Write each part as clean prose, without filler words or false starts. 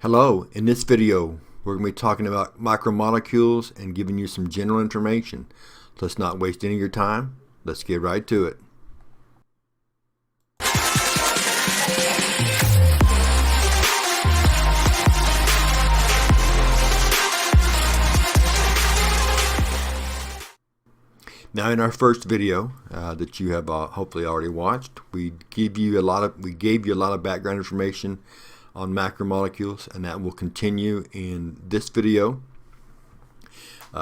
Hello, in this video we're going to be talking about macromolecules and giving you some general information. Let's not waste any of your time. Let's get right to it. Now, in our first video that you have hopefully already watched, we gave you a lot of background information on macromolecules, and that will continue in this video.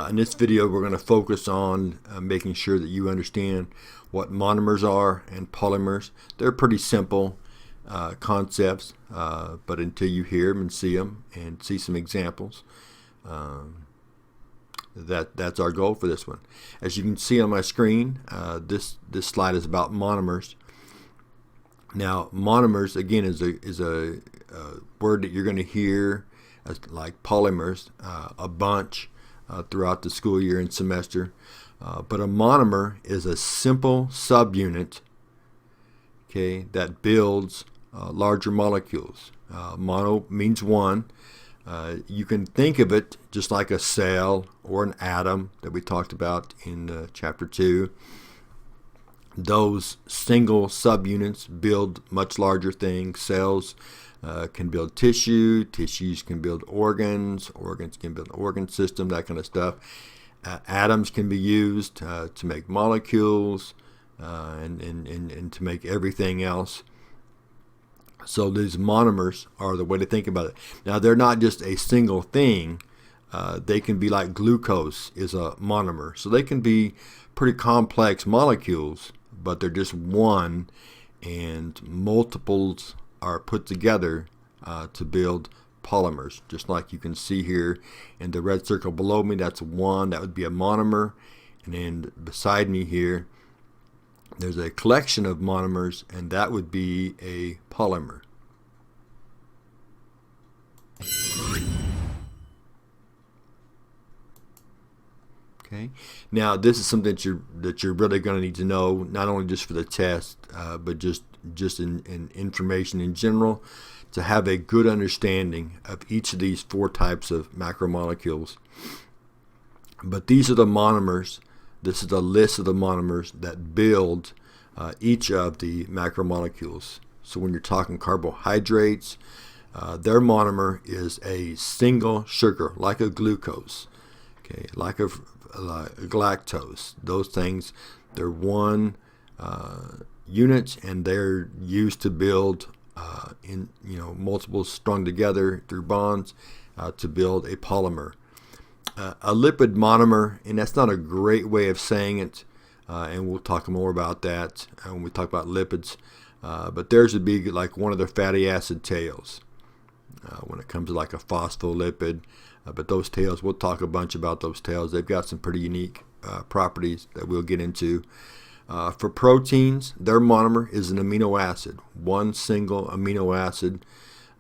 In this video, we're going to focus on making sure that you understand what monomers are and polymers. They're pretty simple concepts, but until you hear them and see some examples, that's our goal for this one. As you can see on my screen, this slide is about monomers. Now, monomers again is a word that you're going to hear like polymers a bunch throughout the school year and semester. But a monomer is a simple subunit, okay, that builds larger molecules. Mono means one. You can think of it just like a cell or an atom that we talked about in chapter 2. Those single subunits build much larger things. Cells can build tissue, tissues can build organs, organs can build organ system, that kind of stuff. Atoms can be used to make molecules and to make everything else. So these monomers are the way to think about it. Now, they're not just a single thing. They can be like glucose is a monomer. So they can be pretty complex molecules, but they're just one, and multiples are put together to build polymers. Just like you can see here in the red circle below me, that's one. That would be a monomer. And then beside me here, there's a collection of monomers, and that would be a polymer. Okay. Now, this is something that you're really going to need to know, not only just for the test, but just in information in general, to have a good understanding of each of these 4 types of macromolecules. But these are the monomers. This is the list of the monomers that build each of the macromolecules. So when you're talking carbohydrates, their monomer is a single sugar, like a glucose, okay, like a galactose. Those things, they're one unit, and they're used to build multiples strung together through bonds to build a polymer. A lipid monomer, and that's not a great way of saying it, and we'll talk more about that when we talk about lipids, but theirs would be like one of their fatty acid tails when it comes to like a phospholipid. But those tails, we'll talk a bunch about those tails. They've got some pretty unique properties that we'll get into. For proteins, their monomer is an amino acid, one single amino acid.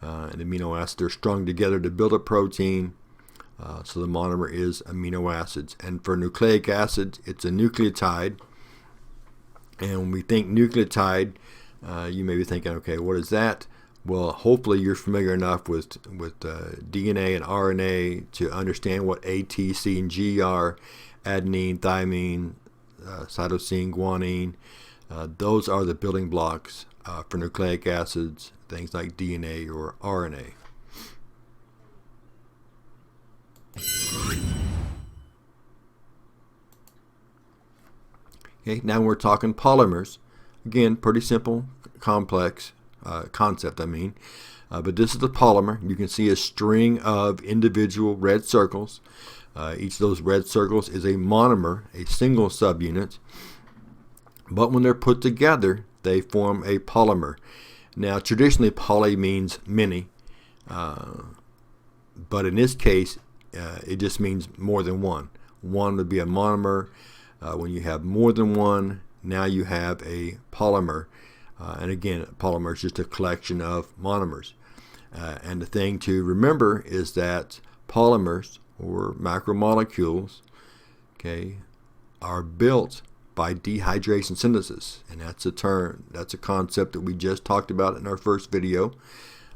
An amino acid, they're strung together to build a protein. So the monomer is amino acids. And for nucleic acid, it's a nucleotide. And when we think nucleotide, you may be thinking, okay, what is that? Well, hopefully you're familiar enough with DNA and RNA to understand what A, T, C, and G are. Adenine, thymine, cytosine, guanine. Those are the building blocks for nucleic acids, things like DNA or RNA. Okay, now we're talking polymers. Again, pretty simple, complex concept, but this is the polymer. You can see a string of individual red circles. Each of those red circles is a monomer, a single subunit, but when they're put together, they form a polymer. Now, traditionally, poly means many, but in this case, it just means more than one. One would be a monomer. When you have more than one, now you have a polymer. And again, a polymer is just a collection of monomers. And the thing to remember is that polymers, or macromolecules, okay, are built by dehydration synthesis. And that's a term, that's a concept that we just talked about in our first video.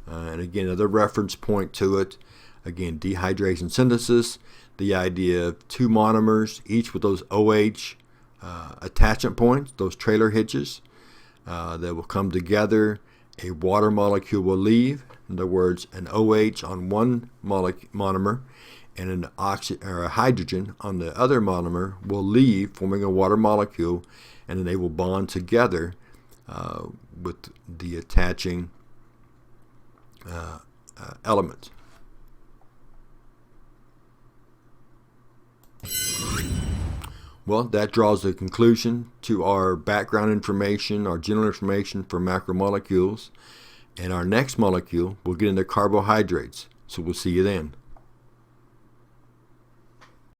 And again, another reference point to it, again, dehydration synthesis, the idea of two monomers, each with those OH attachment points, those trailer hitches that will come together. A water molecule will leave. In other words, an OH on one monomer and an a hydrogen on the other monomer will leave, forming a water molecule, and then they will bond together with the attaching element. Well, that draws a conclusion to our background information, our general information for macromolecules. And our next molecule, we'll get into carbohydrates. So we'll see you then.